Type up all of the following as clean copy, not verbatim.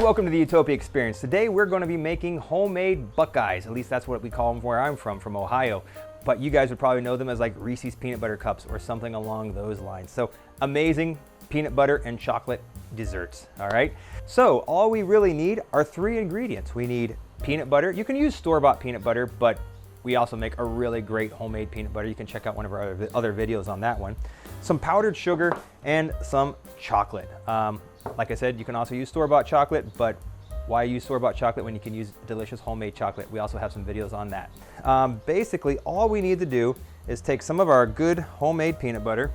welcome to the Utopia Experience. Today we're going to be making homemade Buckeyes. At least that's what we call them where I'm from Ohio. But you guys would probably know them as like Reese's peanut butter cups or something along those lines. So amazing peanut butter and chocolate desserts, all right? So all we really need are 3 ingredients. We need peanut butter. You can use store-bought peanut butter, but we also make a really great homemade peanut butter. You can check out one of our other videos on that one. Some powdered sugar and some chocolate. Like I said, you can also use store-bought chocolate, but why use store-bought chocolate when you can use delicious homemade chocolate? We also have some videos on that. Basically, all we need to do is take some of our good homemade peanut butter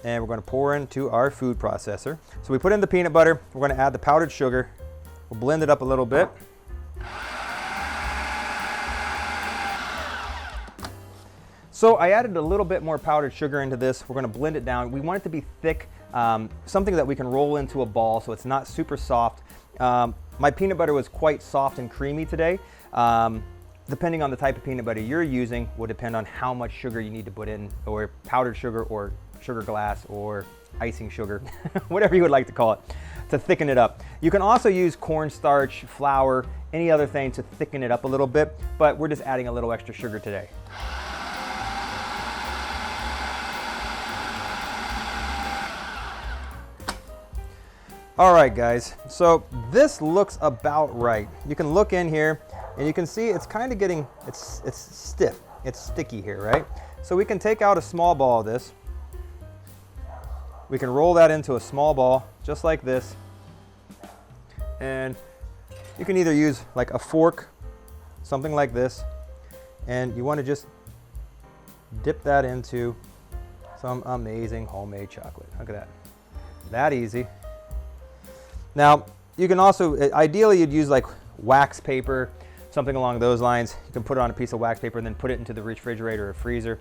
and we're going to pour into our food processor. So we put in the peanut butter, we're going to add the powdered sugar, we'll blend it up a little bit. So I added a little bit more powdered sugar into this. We're going to blend it down. We want it to be thick, something that we can roll into a ball so it's not super soft. My peanut butter was quite soft and creamy today. Depending on the type of peanut butter you're using will depend on how much sugar you need to put in, or powdered sugar or sugar glass or icing sugar, whatever you would like to call it, to thicken it up. You can also use cornstarch, flour, any other thing to thicken it up a little bit, but we're just adding a little extra sugar today. All right, guys, so this looks about right. You can look in here and you can see it's kind of getting, it's stiff, it's sticky here, right? So we can take out a small ball of this. We can roll that into a small ball, just like this. And you can either use like a fork, something like this, and you want to just dip that into some amazing homemade chocolate. Look at that, that easy. Now, you can also, ideally you'd use like wax paper, something along those lines. You can put it on a piece of wax paper and then put it into the refrigerator or freezer.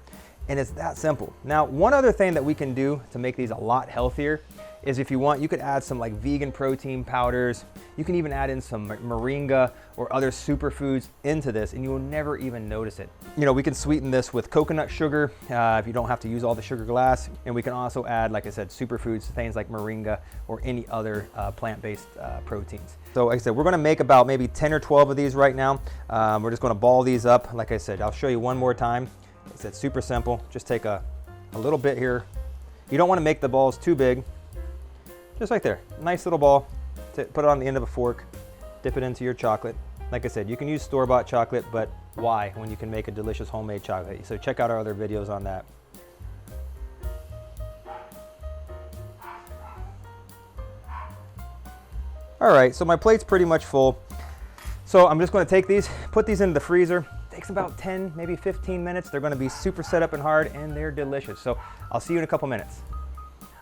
And it's that simple. Now, one other thing that we can do to make these a lot healthier is if you want, you could add some like vegan protein powders. You can even add in some moringa or other superfoods into this and you will never even notice it. You know, we can sweeten this with coconut sugar if you don't have to use all the sugar glass. And we can also add, like I said, superfoods, things like moringa or any other plant-based proteins. So like I said, we're gonna make about maybe 10 or 12 of these right now. We're just gonna ball these up. Like I said, I'll show you one more time. It's super simple. Just take a little bit here. You don't wanna make the balls too big. Just right there, nice little ball. Put it on the end of a fork, dip it into your chocolate. Like I said, you can use store-bought chocolate, but why when you can make a delicious homemade chocolate? So check out our other videos on that. All right, so my plate's pretty much full. So I'm just gonna take these, put these into the freezer. Takes about 10, maybe 15 minutes. They're gonna be super set up and hard and they're delicious. So I'll see you in a couple minutes.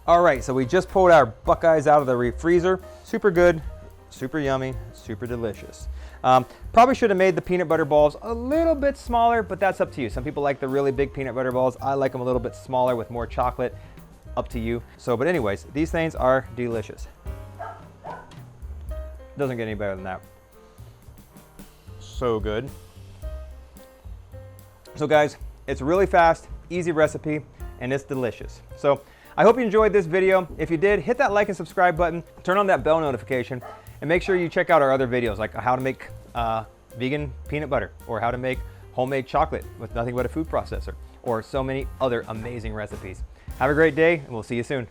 All right, so we just pulled our Buckeyes out of the freezer. Super good, super yummy, super delicious. Probably should have made the peanut butter balls a little bit smaller, but that's up to you. Some people like the really big peanut butter balls. I like them a little bit smaller with more chocolate. Up to you. So, but anyways, these things are delicious. Doesn't get any better than that. So good. So guys, it's really fast, easy recipe, and it's delicious. So I hope you enjoyed this video. If you did, hit that like and subscribe button, turn on that bell notification, and make sure you check out our other videos like how to make vegan peanut butter or how to make homemade chocolate with nothing but a food processor or so many other amazing recipes. Have a great day and we'll see you soon.